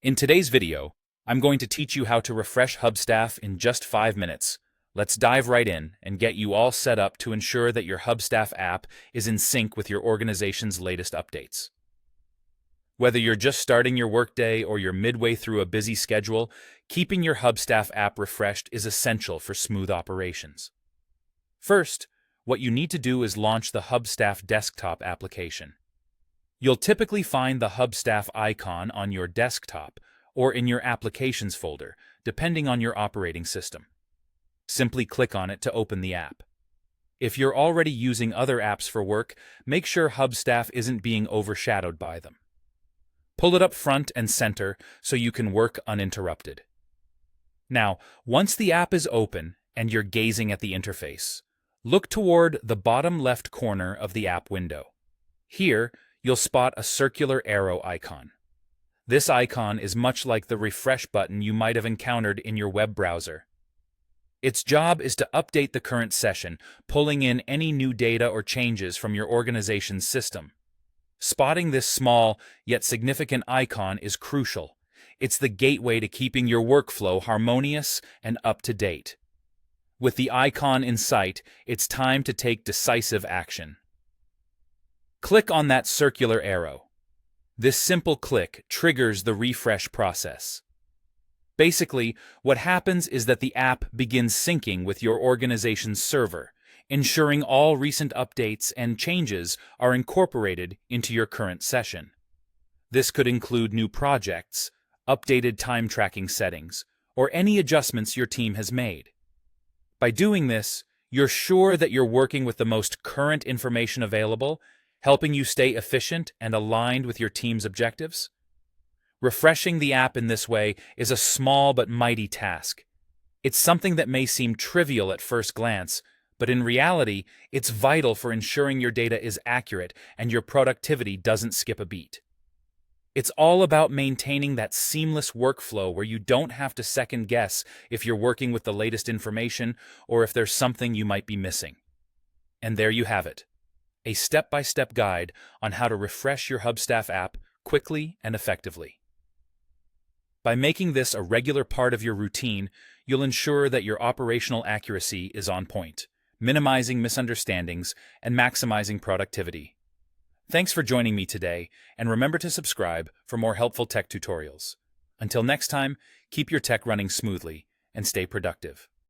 In today's video, I'm going to teach you how to refresh Hubstaff in just 5 minutes. Let's dive right in and get you all set up to ensure that your Hubstaff app is in sync with your organization's latest updates. Whether you're just starting your workday or you're midway through a busy schedule, keeping your Hubstaff app refreshed is essential for smooth operations. First, what you need to do is launch the Hubstaff desktop application. You'll typically find the Hubstaff icon on your desktop or in your Applications folder, depending on your operating system. Simply click on it to open the app. If you're already using other apps for work, make sure Hubstaff isn't being overshadowed by them. Pull it up front and center so you can work uninterrupted. Now, once the app is open and you're gazing at the interface, look toward the bottom left corner of the app window. Here, you'll spot a circular arrow icon. This icon is much like the refresh button you might have encountered in your web browser. Its job is to update the current session, pulling in any new data or changes from your organization's system. Spotting this small yet significant icon is crucial. It's the gateway to keeping your workflow harmonious and up to date. With the icon in sight, it's time to take decisive action. Click on that circular arrow. This simple click triggers the refresh process. Basically, what happens is that the app begins syncing with your organization's server, ensuring all recent updates and changes are incorporated into your current session. This could include new projects, updated time tracking settings, or any adjustments your team has made. By doing this, you're sure that you're working with the most current information available, helping you stay efficient and aligned with your team's objectives. Refreshing the app in this way is a small but mighty task. It's something that may seem trivial at first glance, but in reality, it's vital for ensuring your data is accurate and your productivity doesn't skip a beat. It's all about maintaining that seamless workflow where you don't have to second guess if you're working with the latest information or if there's something you might be missing. And there you have it, a step-by-step guide on how to refresh your Hubstaff app quickly and effectively. By making this a regular part of your routine, you'll ensure that your operational accuracy is on point, minimizing misunderstandings and maximizing productivity. Thanks for joining me today, and remember to subscribe for more helpful tech tutorials. Until next time, keep your tech running smoothly and stay productive.